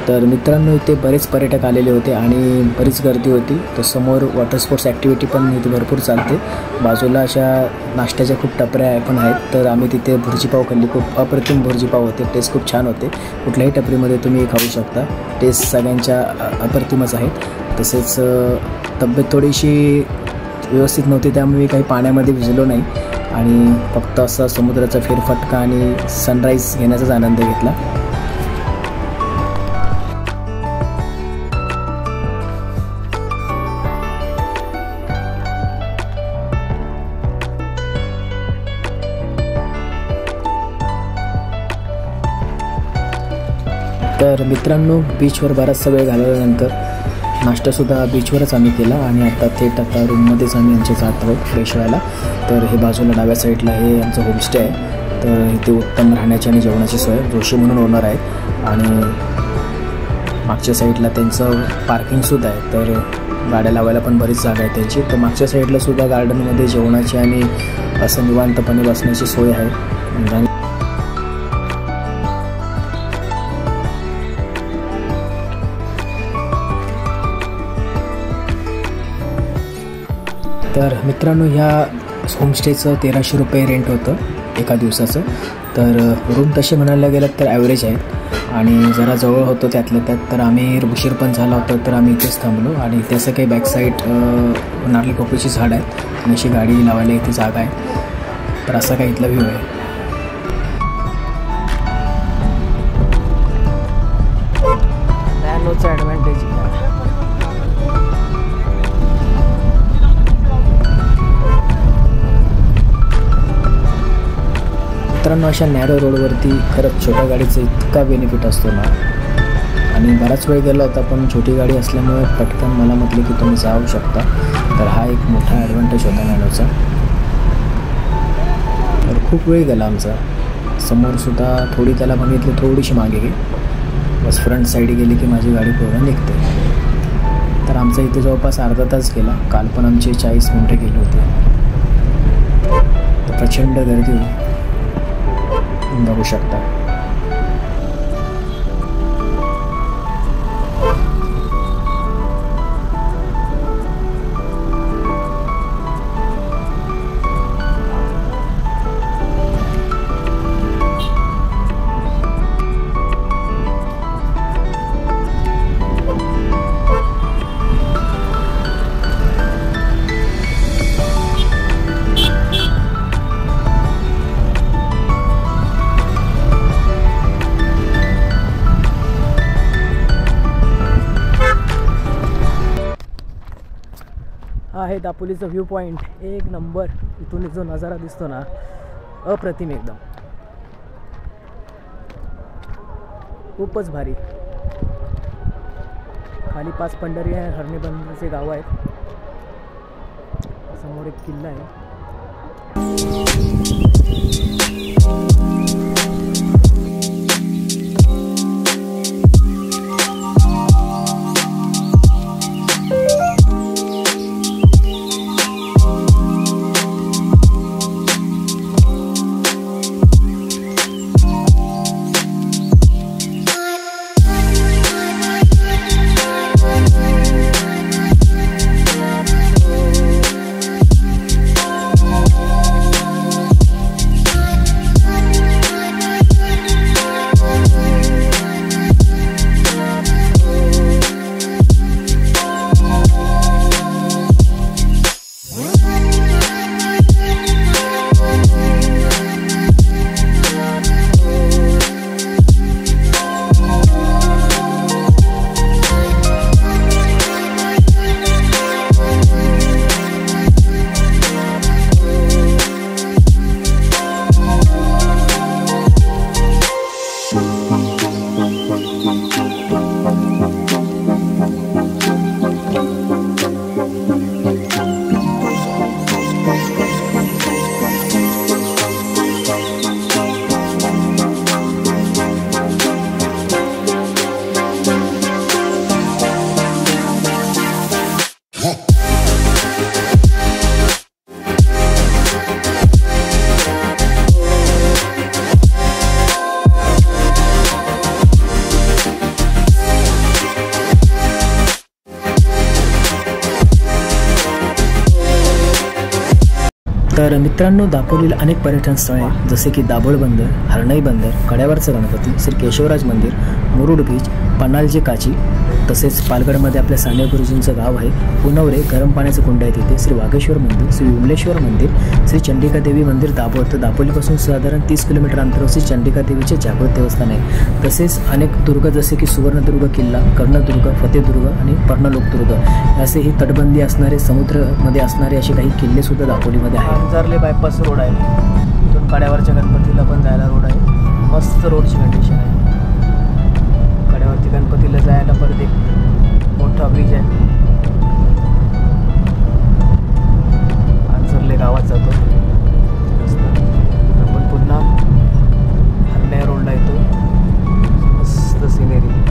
तर मित्रांनो इथे बरेच पर्यटक आलेले होते आणि बरीच गर्दी होती. तर समोर वॉटर स्पोर्ट्स ॲक्टिव्हिटी पण इथे भरपूर चालते. बाजूला अशा नाश्त्याच्या खूप टपऱ्या पण आहेत. तर आम्ही तिथे भुर्जीपाव खाल्ली. खूप अप्रतिम भुर्जीपाव होते. टेस्ट खूप छान होते. कुठल्याही टपरीमध्ये तुम्ही खाऊ शकता. टेस्ट सगळ्यांच्या अप्रतिमच आहेत. तसेच तब्येत थोडीशी व्यवस्थित नव्हती त्यामुळे मी काही पाण्यामध्ये भिजलो नाही आणि फक्त असा समुद्राचा फेरफटका आणि सनराईज घेण्याचाच आनंद घेतला. तर मित्रांनो बीचवर बराचसा वेळ घालवल्यानंतर नाश्तासुद्धा बीचवरच आम्ही केला आणि आता रूममध्येच आम्ही आमचे जात आहोत फ्रेश व्हायला. तर हे बाजूला डाव्या साईडला हे आमचं होमस्टे आहे. तर इथे उत्तम राहण्याची आणि जेवणाची सोय जोशी म्हणून ओनर आहे आणि मागच्या साईडला त्यांचं पार्किंगसुद्धा आहे. तर गाड्या लावायला पण बरीच जागा आहे त्यांची. तर मागच्या साईडलासुद्धा गार्डनमध्ये जेवणाची आणि असं निवांतपणे बसण्याची सोय आहे. तर मित्रांनो ह्या होमस्टेचं 1300 रुपये रेंट होतं एका दिवसाचं. तर रूम तसे म्हणायला गेलं तर ॲव्हरेज आहेत आणि जरा जवळ होतं त्यातल्या त्यात. तर आम्ही उशीर पण झाला होता तर आम्ही इथेच थांबलो आणि त्याचं काही बॅकसाईड नारळी पोपळीची झाड आहेत आणि अशी गाडी लावायला इथे जागा आहे. तर असा काही इथला व्ह्यू आहे. नॅनोचा ॲडव्हान्टेज मित्रांनो अशा नॅरो रोडवरती खरंच छोट्या गाडीचं इतका बेनिफिट असतो ना. आणि बराच वेळ गेला होता पण छोटी गाडी असल्यामुळे पटकन मला म्हटले की तुम्ही जाऊ शकता. तर हा एक मोठा ॲडव्हान्टेज होता नॅनोचा. तर खूप वेळ गेला आमचा. समोरसुद्धा थोडी त्याला बघितली थोडीशी मागे गे बस फ्रंट साईड गेली की माझी गाडी पूर्ण निघते. तर आमचा इथे जवळपास अर्धा तास गेला. काल पण आमचे 40 मिनटं गेले होते. तर प्रचंड गर्दी बघू शकता. आहे दापोलीचं व्ह्यू पॉईंट. एक नंबर. इथून जो नजारा दिसतो ना अप्रतिम एकदम. खूपच भारी. खाली 5 पंढरी आहे. हरणीबंदचे गाव आहेत. समोर एक किल्ला आहे. तर मित्रांनो, दापोलीला अनेक पर्यटन स्थळे आहेत, जसे की दाभोळ बंदर, हरणाई बंदर, कड्यावरचं गणपती, श्री केशवराज मंदिर, मुरुड बीच, पन्हाळजी काची, तसेच पालघरमध्ये आपल्या साने गुरुजींचं गाव आहे, पुनवरे गरम पाण्याचं कुंड आहे तिथे, श्री वाघेश्वर मंदिर, श्री विमलेश्वर मंदिर, श्री चंडिका देवी मंदिर दाभोळ. तर दापोलीपासून साधारण 30 किलोमीटर अंतरावर श्री चंडिका देवीचे जागृत देवस्थान आहे. तसेच अनेक दुर्ग जसे की सुवर्णदुर्ग किल्ला, कर्णदुर्ग, फतेदुर्ग आणि पर्णलोकदुर्ग असे ही तटबंदी असणारे, समुद्रामध्ये असणारे असे काही किल्ले सुद्धा दापोलीमध्ये आहेत. अंजारले बायपास रोड आहे, इथून कड्यावरच्या गणपतीला पण जायला रोड आहे. मस्त रोडची कंडिशन आहे. कड्यावरती गणपतीला जायला परत एक मोठा ब्रिज आहे. अंजरले गावात जातो रस्ता. आपण पुन्हा हरण्या रोडला येतो. मस्त सिनेरी.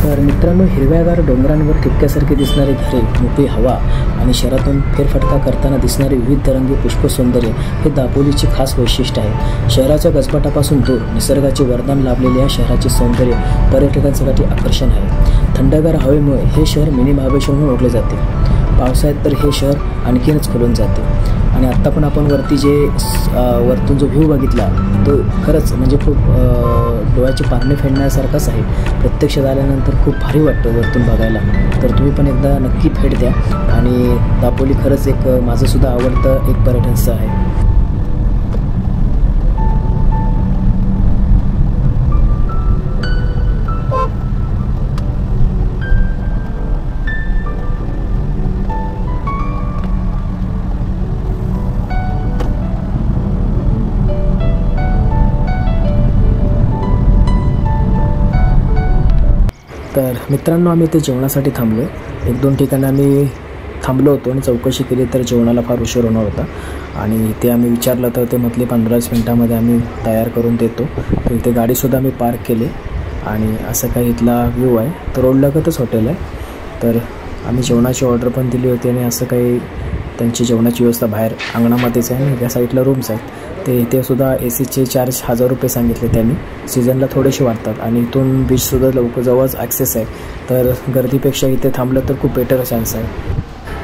तर मित्रांनो, हिरव्यागार डोंगरांवर ठिपक्यासारखी दिसणारी घरे, मोकळी हवा आणि शहरातून फेरफटका करताना दिसणारे विविध रंगी पुष्प सौंदर्य हे दापोलीचे खास वैशिष्ट्य आहे. शहराच्या गजबटापासून दूर निसर्गाचे वरदान लाभलेले या शहराचे सौंदर्य पर्यटकांसाठी आकर्षण आहे. थंडगार हवेमुळे हे शहर मिनी महाबळेश्वर म्हणून ओळखले जाते. पावसाळ्यात तर हे शहर आणखीनच खुलून जाते. आणि आत्ता पण आपण वरती वरतून जो व्ह्यू बघितला तो खरंच म्हणजे खूप डोळ्याची पारणे फेडण्यासारखाच आहे. प्रत्यक्षात आल्यानंतर खूप भारी वाटतं वरतून बघायला. तर तुम्ही पण एकदा नक्की भेट द्या. आणि दापोली खरंच एक माझंसुद्धा आवडतं एक पर्यटन स्थळ आहे. तर मित्रांनो, आम्ही इथे जेवणासाठी थांबलो. 1-2 ठिकाणी आम्ही थांबलो होतो आणि चौकशी केली तर जेवणाला फार उशीर होणार होता. आणि इथे आम्ही विचारलं तर ते म्हटले 15-20 मिनटामध्ये आम्ही तयार करून देतो. तर इथे गाडीसुद्धा आम्ही पार्क केली आणि असं काही इथला व्ह्यू आहे. तर रोडलगतच हॉटेल आहे. तर आम्ही जेवणाची ऑर्डर पण दिली होती आणि असं काही त्यांची जेवणाची व्यवस्था बाहेर अंगणामध्येच आहे आणि या साईडला रूम्स आहेत. ते इथे सुद्धा एसीचे चार्ज 1000 रुपये सांगितले त्यांनी. सीझनला थोडेसे वाढतात आणि इथून बीचसुद्धा लवकर जवळच ॲक्सेस आहे. तर गर्दीपेक्षा इथे थांबलं तर खूप बेटर चान्स आहे.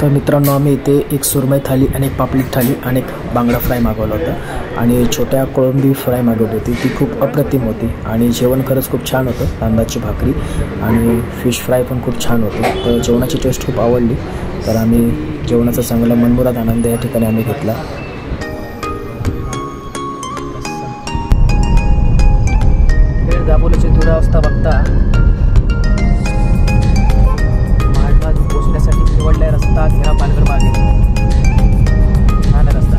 तर मित्रांनो, आम्ही इथे एक सुरमई थाली आणि एक पापलेट थाली आणि एक बांगडा फ्राय मागवला होता आणि छोट्या कोळंबी फ्राय मागवली होती. ती खूप अप्रतिम होती आणि जेवण खरंच खूप छान होतं. तांदळाची भाकरी आणि फिश फ्राय पण खूप छान होते. तर जेवणाची टेस्ट खूप आवडली. तर आम्ही जेवणाचा चांगला मनमुराद आनंद या ठिकाणी आम्ही घेतला. दापोलीची दुरावस्था बघता मालगाव पोहोचण्यासाठी निवडलाय रस्ता घेरा पालघर मार्गे. छान रस्ता.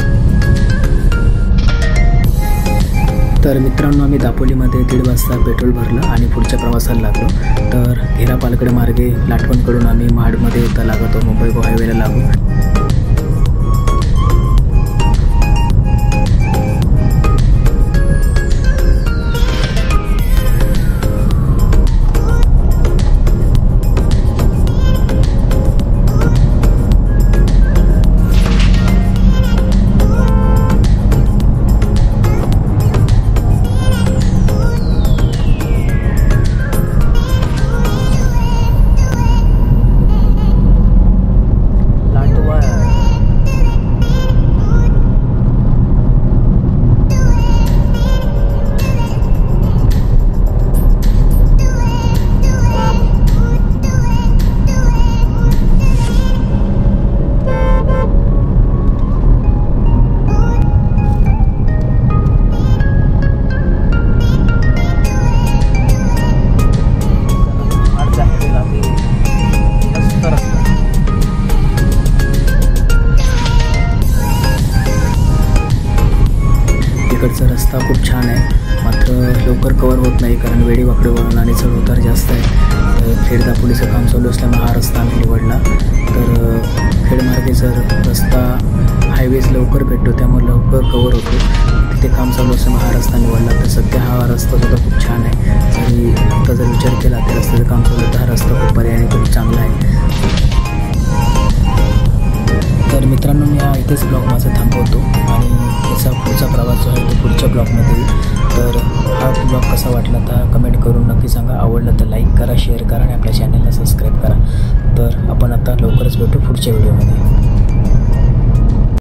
तर मित्रांनो, आम्ही दापोलीमध्ये 1:30 वाजता पेट्रोल भरलं आणि पुढच्या प्रवासाला लागलो. तर घेरा पालघर मार्गे लाटवणकडून आम्ही महाडमध्ये येता लागतो. मुंबई गोवा हायवेला लागू. रस्ता खूप छान आहे, मात्र लवकर कवर होत नाही कारण वेडीवाकडे वळण आणि चढउतार जास्त आहे. तर खेड दापोलीचं काम चालू असल्यामुळे हा रस्ता आम्ही निवडला. तर खेडमार्गे जर रस्ता हायवेज लवकर भेटतो त्यामुळे लवकर कवर होतो, तिथे काम चालू असल्यामुळे हा रस्ता निवडला. तर सध्या हा रस्तासुद्धा खूप छान आहे. तरी आता जर विचार केला त्या रस्त्याचं काम चालू तर हा रस्ता खूप पर्यायाने खूप चांगला आहे. तर मित्रांनो, मी हा इथेच ब्लॉग माझा थांबवतो आणि त्याचा पुढचा प्रवास जो आहे तो पुढच्या ब्लॉगमध्ये येईल. तर हा ब्लॉग कसा वाटला तर कमेंट करून नक्की सांगा. आवडलं तर लाईक करा, शेअर करा आणि आपल्या चॅनलला सबस्क्राईब करा. तर आपण आता लवकरच भेटू पुढच्या व्हिडिओमध्ये.